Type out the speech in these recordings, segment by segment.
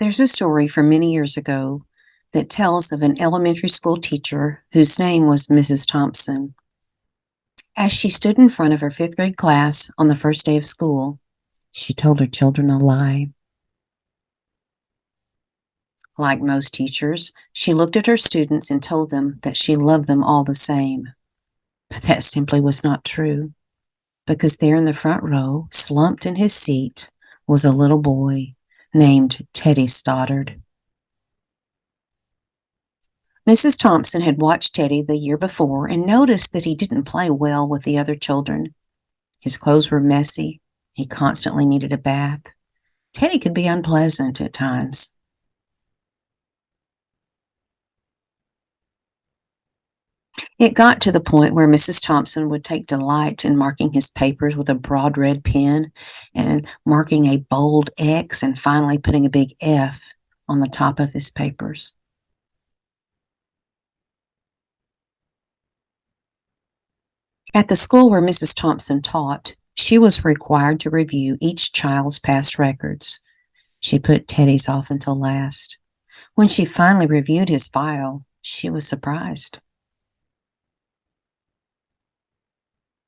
There's a story from many years ago that tells of an elementary school teacher whose name was Mrs. Thompson. As she stood in front of her fifth grade class on the first day of school, she told her children a lie. Like most teachers, she looked at her students and told them that she loved them all the same. But that simply was not true, because there in the front row, slumped in his seat, was a little boy named Teddy Stoddard. Mrs. Thompson had watched Teddy the year before and noticed that he didn't play well with the other children. His clothes were messy. He constantly needed a bath. Teddy could be unpleasant at times. It got to the point where Mrs. Thompson would take delight in marking his papers with a broad red pen and marking a bold X and finally putting a big F on the top of his papers. At the school where Mrs. Thompson taught, she was required to review each child's past records. She put Teddy's off until last. When she finally reviewed his file, she was surprised.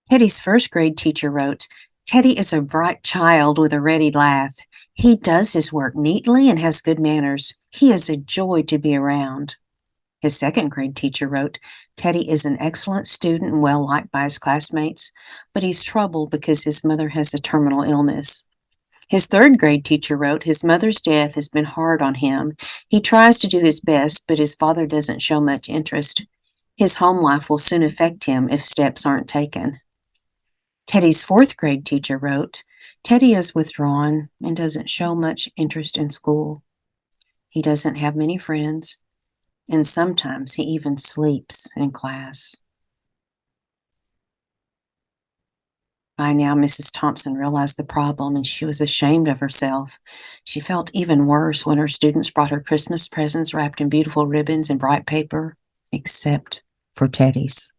Teddy's first grade teacher wrote, "Teddy is a bright child with a ready laugh. He does his work neatly and has good manners. He is a joy to be around." His second grade teacher wrote, "Teddy is an excellent student and well liked by his classmates, but he's troubled because his mother has a terminal illness." His third grade teacher wrote, "His mother's death has been hard on him. He tries to do his best, but his father doesn't show much interest. His home life will soon affect him if steps aren't taken." Teddy's fourth grade teacher wrote, "Teddy is withdrawn and doesn't show much interest in school. He doesn't have many friends, and sometimes he even sleeps in class." By now, Mrs. Thompson realized the problem, and she was ashamed of herself. She felt even worse when her students brought her Christmas presents wrapped in beautiful ribbons and bright paper, except for Teddy's.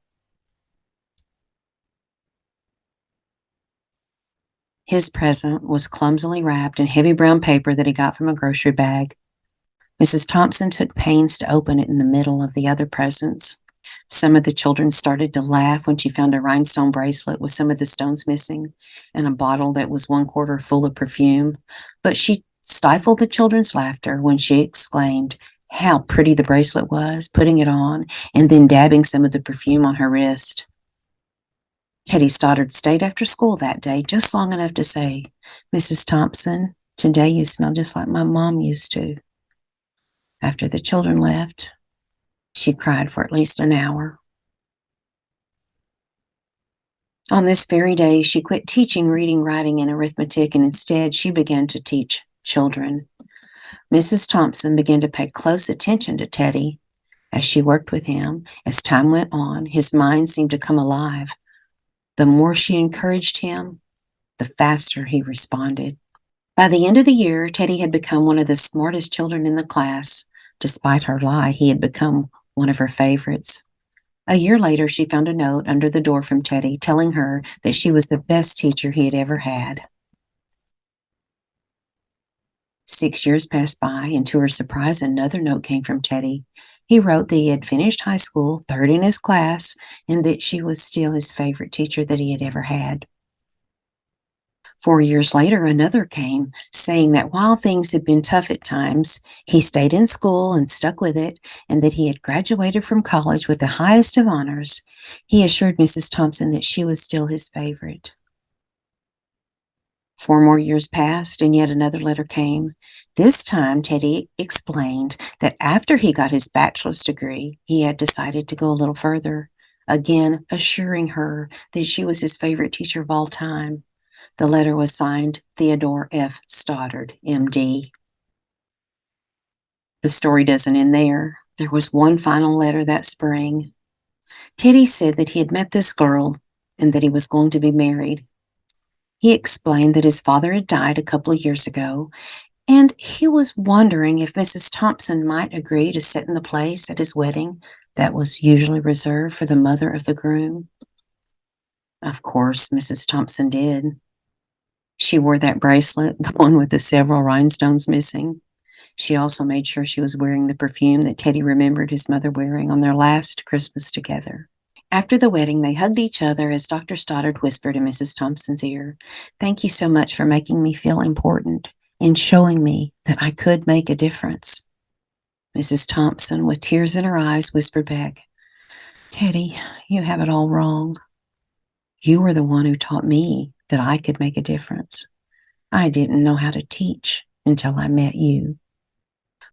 His present was clumsily wrapped in heavy brown paper that he got from a grocery bag. Mrs. Thompson took pains to open it in the middle of the other presents. Some of the children started to laugh when she found a rhinestone bracelet with some of the stones missing and a bottle that was 1/4 full of perfume. But she stifled the children's laughter when she exclaimed how pretty the bracelet was, putting it on and then dabbing some of the perfume on her wrist. Teddy Stoddard stayed after school that day just long enough to say, "Mrs. Thompson, today you smell just like my mom used to." After the children left, she cried for at least an hour. On this very day, she quit teaching reading, writing, and arithmetic, and instead she began to teach children. Mrs. Thompson began to pay close attention to Teddy. As she worked with him, as time went on, his mind seemed to come alive. The more she encouraged him, the faster he responded. By the end of the year, Teddy had become one of the smartest children in the class. Despite her lie, he had become one of her favorites. A year later, she found a note under the door from Teddy telling her that she was the best teacher he had ever had. 6 years passed by, and to her surprise, another note came from Teddy. He wrote that he had finished high school, third in his class, and that she was still his favorite teacher that he had ever had. 4 years later, another came, saying that while things had been tough at times, he stayed in school and stuck with it, and that he had graduated from college with the highest of honors. He assured Mrs. Thompson that she was still his favorite. 4 more years passed, and yet another letter came. This time, Teddy explained that after he got his bachelor's degree, he had decided to go a little further, again assuring her that she was his favorite teacher of all time. The letter was signed Theodore F. Stoddard, M.D. The story doesn't end there. There was one final letter that spring. Teddy said that he had met this girl and that he was going to be married. He explained that his father had died a couple of years ago, and he was wondering if Mrs. Thompson might agree to sit in the place at his wedding that was usually reserved for the mother of the groom. Of course, Mrs. Thompson did. She wore that bracelet, the one with the several rhinestones missing. She also made sure she was wearing the perfume that Teddy remembered his mother wearing on their last Christmas together. After the wedding, they hugged each other as Dr. Stoddard whispered in Mrs. Thompson's ear, "Thank you so much for making me feel important and showing me that I could make a difference." Mrs. Thompson, with tears in her eyes, whispered back, "Teddy, you have it all wrong. You were the one who taught me that I could make a difference. I didn't know how to teach until I met you."